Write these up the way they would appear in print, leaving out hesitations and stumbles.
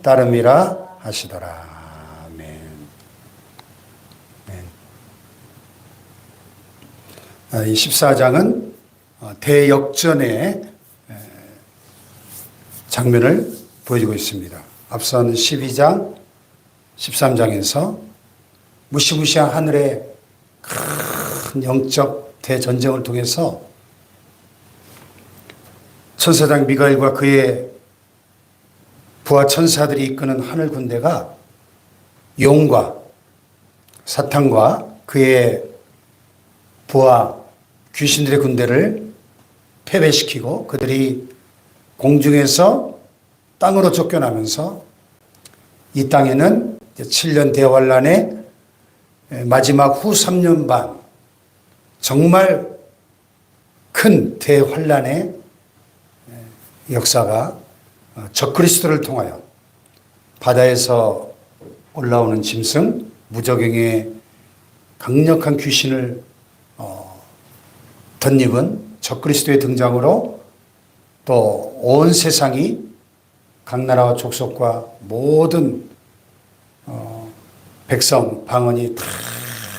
따름이라 하시더라. 아멘. 이 14장은 대역전의 장면을 보여주고 있습니다. 앞선 12장, 13장에서 무시무시한 하늘의 큰 영적 대전쟁을 통해서 천사장 미가엘과 그의 부하 천사들이 이끄는 하늘 군대가 용과 사탄과 그의 부하 귀신들의 군대를 패배시키고 그들이 공중에서 땅으로 쫓겨나면서 이 땅에는 7년 대환란의 마지막 후 3년 반 정말 큰 대환란의 역사가 적그리스도를 통하여 바다에서 올라오는 짐승, 무적행의 강력한 귀신을 덧입은 적그리스도의 등장으로 또 온 세상이 각 나라와 족속과 모든 백성, 방언이 다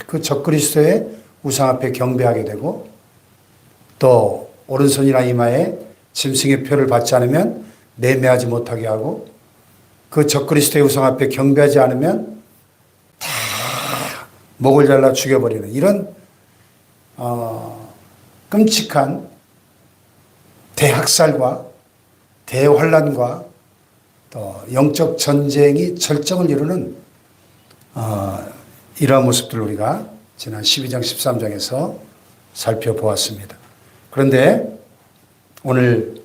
그 적그리스도의 우상 앞에 경배하게 되고 또 오른손이나 이마에 짐승의 표를 받지 않으면 매매하지 못하게 하고 그 적그리스도의 우상 앞에 경배하지 않으면 다 목을 잘라 죽여버리는 이런 끔찍한 대학살과 대환란과 또 영적 전쟁이 절정을 이루는 이러한 모습들을 우리가 지난 12장 13장에서 살펴보았습니다. 그런데 오늘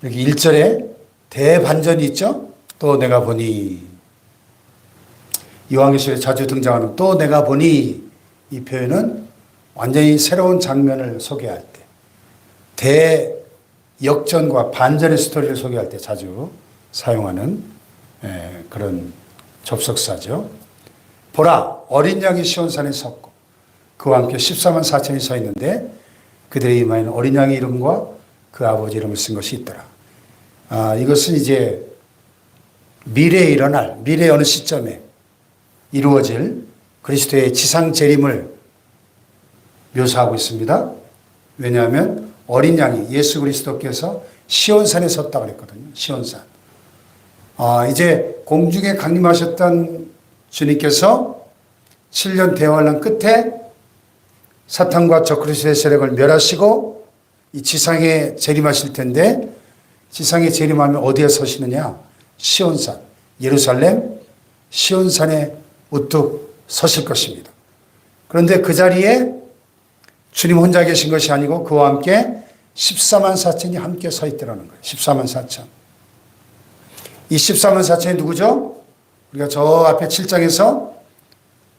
여기 1절에 대반전이 있죠. 또 내가 보니 요한계시록에 자주 등장하는 또 내가 보니 이 표현은 완전히 새로운 장면을 소개할 때 대역전과 반전의 스토리를 소개할 때 자주 사용하는 그런 접속사죠. 보라 어린 양이 시온산에 섰고 그와 함께 14만 4천이 서 있는데 그들의 이마에는 어린 양의 이름과 그 아버지 이름을 쓴 것이 있더라. 이것은 이제 미래에 일어날 미래의 어느 시점에 이루어질 그리스도의 지상 재림을 묘사하고 있습니다. 왜냐하면 어린 양이 예수 그리스도께서 시온산에 섰다고 그랬거든요. 시온산. 이제 공중에 강림하셨던 주님께서 7년 대환란 끝에 사탄과 적그리스도의 세력을 멸하시고 이 지상에 재림하실 텐데 지상에 재림하면 어디에 서시느냐? 시온산, 예루살렘 시온산에 우뚝 서실 것입니다. 그런데 그 자리에 주님 혼자 계신 것이 아니고 그와 함께 14만 4천이 함께 서 있더라는 거예요. 14만 4천. 이 14만 4천이 누구죠? 우리가 저 앞에 7장에서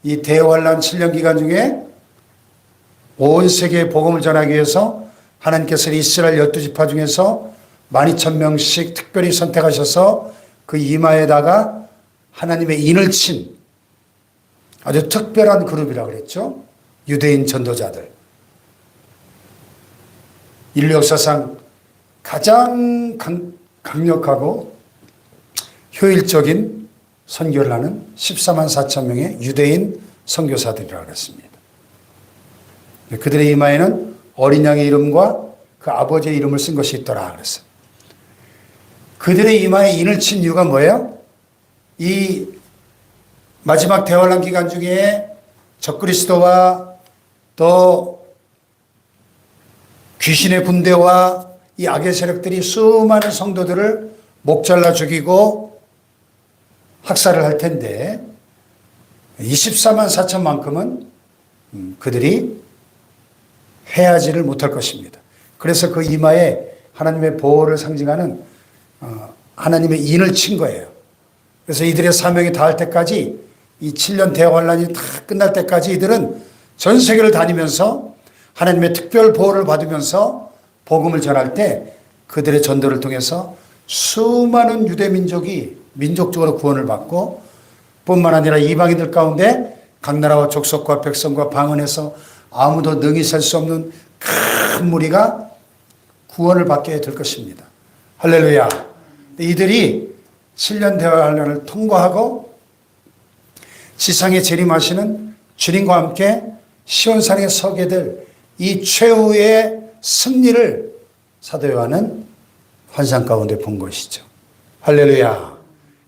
이 대환란 7년 기간 중에 온 세계에 복음을 전하기 위해서 하나님께서 이스라엘 12지파 중에서 12,000명씩 특별히 선택하셔서 그 이마에다가 하나님의 인을 친 아주 특별한 그룹이라고 그랬죠. 유대인 전도자들. 인류 역사상 가장 강력하고 효율적인 선교를 하는 14만 4천 명의 유대인 선교사들이라고 했습니다. 그들의 이마에는 어린 양의 이름과 그 아버지의 이름을 쓴 것이 있더라 그랬어요. 그들의 이마에 인을 친 이유가 뭐예요? 이 마지막 대환란 기간 중에 적그리스도와 또 귀신의 군대와 이 악의 세력들이 수많은 성도들을 목잘라 죽이고 학살을 할 텐데 24만 4천만큼은 그들이 해하지를 못할 것입니다. 그래서 그 이마에 하나님의 보호를 상징하는 하나님의 인을 친 거예요. 그래서 이들의 사명이 다할 때까지 이 7년 대환란이 다 끝날 때까지 이들은 전 세계를 다니면서 하나님의 특별 보호를 받으면서 복음을 전할 때 그들의 전도를 통해서 수많은 유대 민족이 민족적으로 구원을 받고 뿐만 아니라 이방인들 가운데 각 나라와 족속과 백성과 방언에서 아무도 능히 셀 수 없는 큰 무리가 구원을 받게 될 것입니다. 할렐루야. 이들이 7년 대환란을 통과하고 지상에 재림하시는 주님과 함께 시온산에 서게 될 이 최후의 승리를 사도 요한은 환상 가운데 본 것이죠. 할렐루야.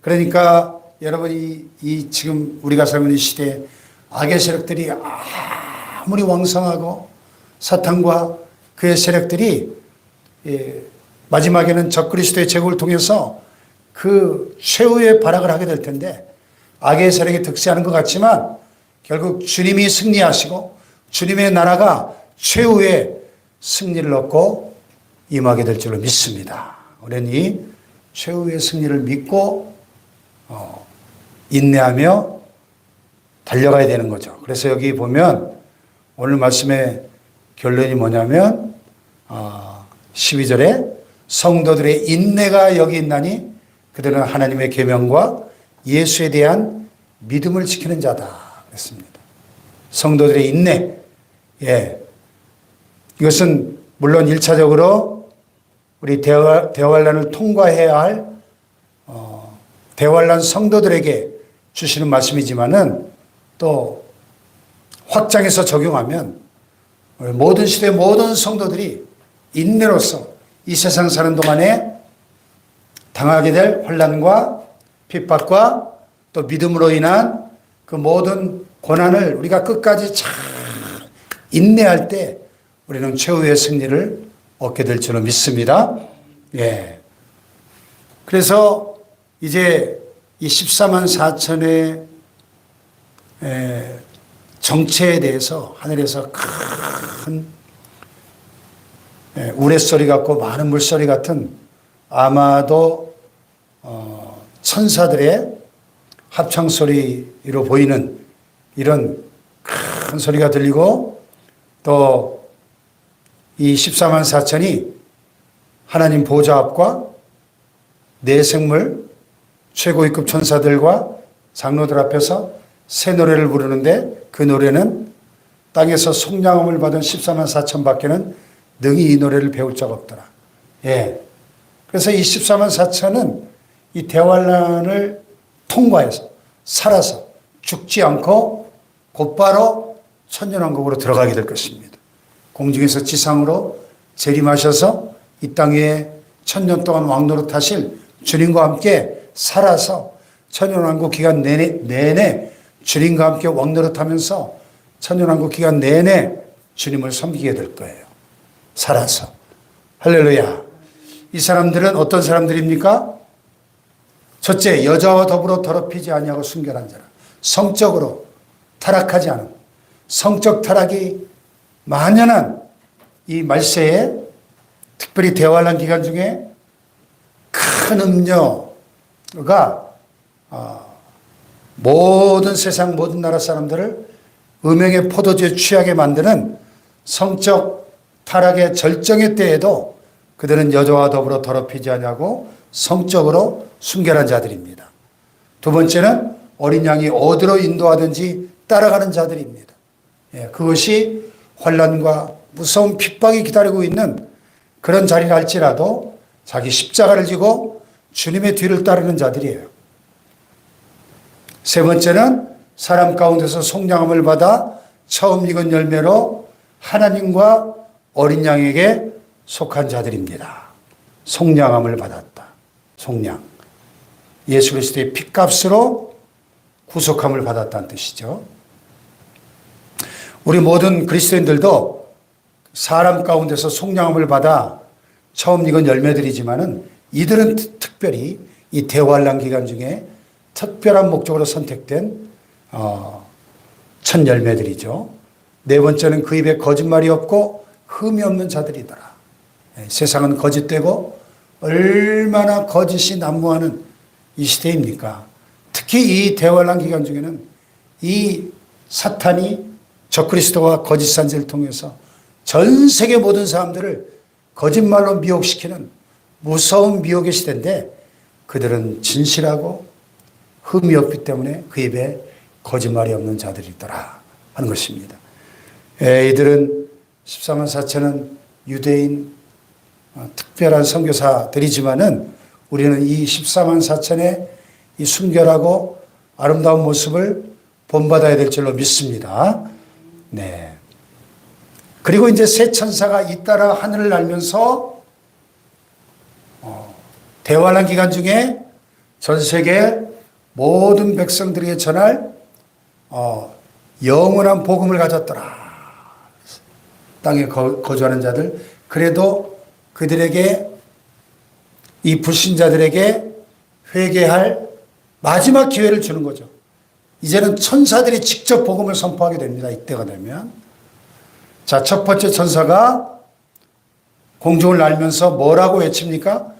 그러니까 여러분이 이 지금 우리가 살고 있는 시대에 악의 세력들이 아무리 왕성하고 사탄과 그의 세력들이 마지막에는 적그리스도의 제국을 통해서 그 최후의 발악을 하게 될 텐데 악의 세력이 득세하는 것 같지만 결국 주님이 승리하시고 주님의 나라가 최후의 승리를 얻고 임하게 될 줄로 믿습니다. 우리는 이 최후의 승리를 믿고 인내하며 달려가야 되는 거죠. 그래서 여기 보면 오늘 말씀의 결론이 뭐냐면 12절에 성도들의 인내가 여기 있나니 그들은 하나님의 계명과 예수에 대한 믿음을 지키는 자다 그랬습니다. 성도들의 인내. 예. 이것은 물론 1차적으로 우리 대환란을 통과해야 할 대환란 성도들에게 주시는 말씀이지만은 또 확장해서 적용하면 모든 시대 모든 성도들이 인내로서 이 세상 사는 동안에 당하게 될 환난과 핍박과 또 믿음으로 인한 그 모든 고난을 우리가 끝까지 잘 인내할 때 우리는 최후의 승리를 얻게 될 줄로 믿습니다. 예. 그래서 이제 이 14만 4천의 정체에 대해서 하늘에서 큰 우레소리 같고 많은 물소리 같은 아마도 천사들의 합창소리로 보이는 이런 큰 소리가 들리고 또 이 14만 4천이 하나님 보좌 앞과 내생물 최고위급 천사들과 장로들 앞에서 새 노래를 부르는데 그 노래는 땅에서 속량함을 받은 14만 4천 밖에는 능히 이 노래를 배울 적 없더라. 예. 그래서 이 14만 4천은 이 대환란을 통과해서 살아서 죽지 않고 곧바로 천년왕국으로 들어가게 될 것입니다. 공중에서 지상으로 재림하셔서 이 땅에 천년 동안 왕노릇 하실 주님과 함께 살아서 천년왕국 기간 내내 주님과 함께 왕노릇하면서 천년왕국 기간 내내 주님을 섬기게 될 거예요. 살아서. 할렐루야. 이 사람들은 어떤 사람들입니까? 첫째, 여자와 더불어 더럽히지 아니하고 순결한 자라. 성적으로 타락하지 않은, 성적 타락이 만연한 이 말세에 특별히 대환란 기간 중에 큰 음료가 모든 세상 모든 나라 사람들을 음행의 포도주에 취하게 만드는 성적 타락의 절정의 때에도 그들은 여자와 더불어 더럽히지 아니하고 성적으로 순결한 자들입니다. 두 번째는 어린 양이 어디로 인도하든지 따라가는 자들입니다. 예, 그것이 환난과 무서운 핍박이 기다리고 있는 그런 자리를 할지라도 자기 십자가를 지고 주님의 뒤를 따르는 자들이에요. 세 번째는 사람 가운데서 속량함을 받아 처음 익은 열매로 하나님과 어린 양에게 속한 자들입니다. 속량함을 받았다. 속량. 예수 그리스도의 핏값으로 구속함을 받았다는 뜻이죠. 우리 모든 그리스도인들도 사람 가운데서 속량함을 받아 처음 익은 열매들이지만은 이들은 특별히 이 대환란 기간 중에 특별한 목적으로 선택된 첫 열매들이죠. 네 번째는 그 입에 거짓말이 없고 흠이 없는 자들이더라. 세상은 거짓되고 얼마나 거짓이 난무하는 이 시대입니까? 특히 이 대환란 기간 중에는 이 사탄이 적그리스도와 거짓 선지를 통해서 전 세계 모든 사람들을 거짓말로 미혹시키는 무서운 미혹의 시대인데 그들은 진실하고 흠이 없기 때문에 그 입에 거짓말이 없는 자들이더라 하는 것입니다. 이들은 14만 4천은 유대인 특별한 선교사들이지만은 우리는 이 14만 4천의 이 순결하고 아름다운 모습을 본받아야 될 줄로 믿습니다. 네. 그리고 이제 새 천사가 잇따라 하늘을 날면서 대환란 기간 중에 전 세계 모든 백성들에게 전할 영원한 복음을 가졌더라. 땅에 거주하는 자들, 그래도 그들에게, 이 불신자들에게 회개할 마지막 기회를 주는 거죠. 이제는 천사들이 직접 복음을 선포하게 됩니다. 이때가 되면. 자, 첫 번째 천사가 공중을 날면서 뭐라고 외칩니까?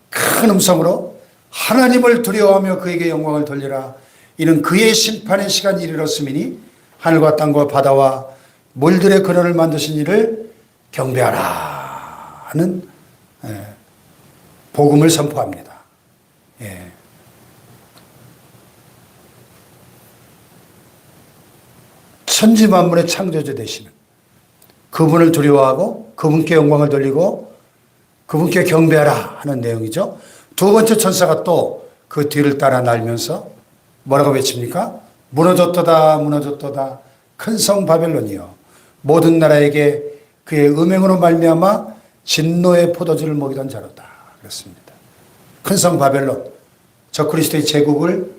큰 음성으로 하나님을 두려워하며 그에게 영광을 돌리라. 이는 그의 심판의 시간이 이르렀음이니 하늘과 땅과 바다와 물들의 근원을 만드신 이를 경배하라 하는 복음을 선포합니다. 예. 천지 만물의 창조주 되시는 그분을 두려워하고 그분께 영광을 돌리고 그분께 경배하라 하는 내용이죠. 두 번째 천사가 또 그 뒤를 따라 날면서 뭐라고 외칩니까? 무너졌도다 무너졌도다 큰 성 바벨론이여 모든 나라에게 그의 음행으로 말미암아 진노의 포도주를 먹이던 자로다. 그렇습니다. 큰 성 바벨론, 적그리스도의 제국을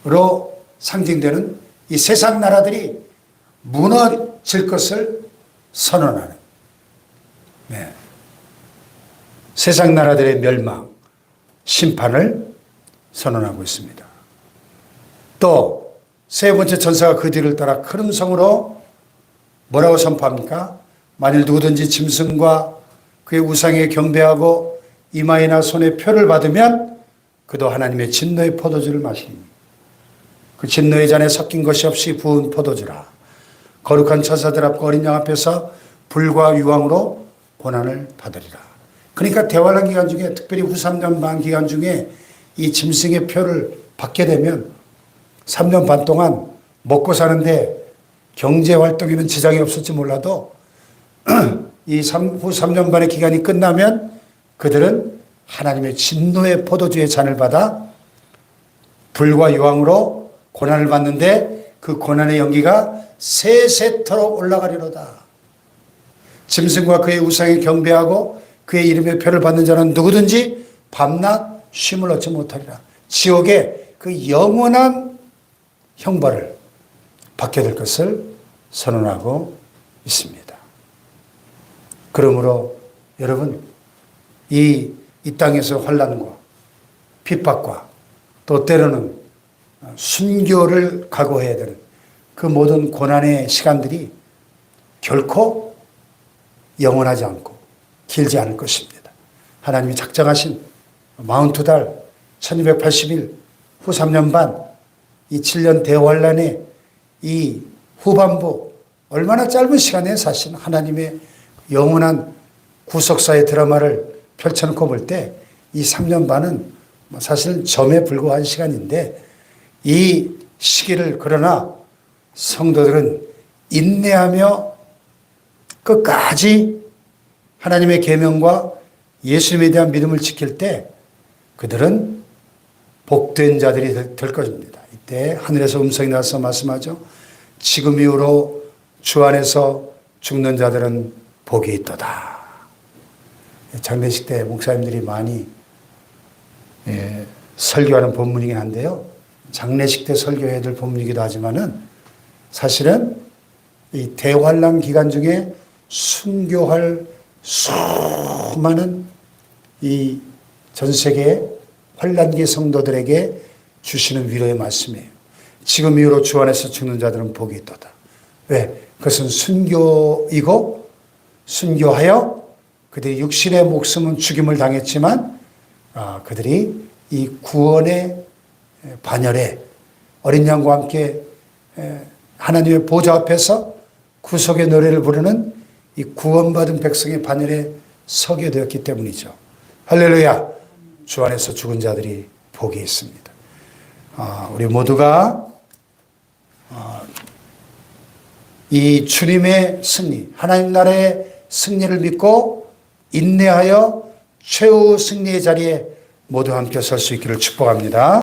로 상징되는 이 세상 나라들이 무너질 것을 선언하는, 네. 세상 나라들의 멸망, 심판을 선언하고 있습니다. 또 세 번째 천사가 그 뒤를 따라 큰 음성으로 뭐라고 선포합니까? 만일 누구든지 짐승과 그의 우상에 경배하고 이마에나 손에 표를 받으면 그도 하나님의 진노의 포도주를 마시니 그 진노의 잔에 섞인 것이 없이 부은 포도주라. 거룩한 천사들 앞과 어린 양 앞에서 불과 유황으로 고난을 받으리라. 그러니까 대환란 기간 중에, 특별히 후 3년 반 기간 중에 이 짐승의 표를 받게 되면 3년 반 동안 먹고 사는데 경제 활동에는 지장이 없을지 몰라도 이 후 3년 반의 기간이 끝나면 그들은 하나님의 진노의 포도주의 잔을 받아 불과 유황으로 고난을 받는데 그 고난의 연기가 세세토록 올라가리로다. 짐승과 그의 우상에 경배하고 그의 이름의 표를 받는 자는 누구든지 밤낮 쉼을 얻지 못하리라. 지옥의 그 영원한 형벌을 받게 될 것을 선언하고 있습니다. 그러므로 여러분, 이 땅에서 환난과 핍박과 또 때로는 순교를 각오해야 되는 그 모든 고난의 시간들이 결코 영원하지 않고 길지 않을 것입니다. 하나님이 작정하신 42달 1280일 후 3년 반 이 7년 대환란의 이 후반부 얼마나 짧은 시간에 사실 하나님의 영원한 구속사의 드라마를 펼쳐놓고 볼 때 이 3년 반은 사실 점에 불과한 시간인데 이 시기를 그러나 성도들은 인내하며 끝까지 하나님의 계명과 예수님에 대한 믿음을 지킬 때 그들은 복된 자들이 될 것입니다. 이때 하늘에서 음성이 나서 말씀하죠. 지금 이후로 주 안에서 죽는 자들은 복이 있도다. 장례식 때 목사님들이 많이 설교하는 본문이긴 한데요. 장례식 때 설교해야 될 본문이기도 하지만은 사실은 이 대환란 기간 중에 순교할 수많은 이 전 세계 환란기 성도들에게 주시는 위로의 말씀이에요. 지금 이후로 주 안에서 죽는 자들은 복이 있도다. 왜? 그것은 순교이고 순교하여 그들이 육신의 목숨은 죽임을 당했지만 그들이 이 구원의 반열에 어린 양과 함께 하나님의 보좌 앞에서 구속의 노래를 부르는 이 구원받은 백성의 반열에 서게 되었기 때문이죠. 할렐루야. 주 안에서 죽은 자들이 복이 있습니다. 우리 모두가 이 주님의 승리, 하나님 나라의 승리를 믿고 인내하여 최후 승리의 자리에 모두 함께 설 수 있기를 축복합니다.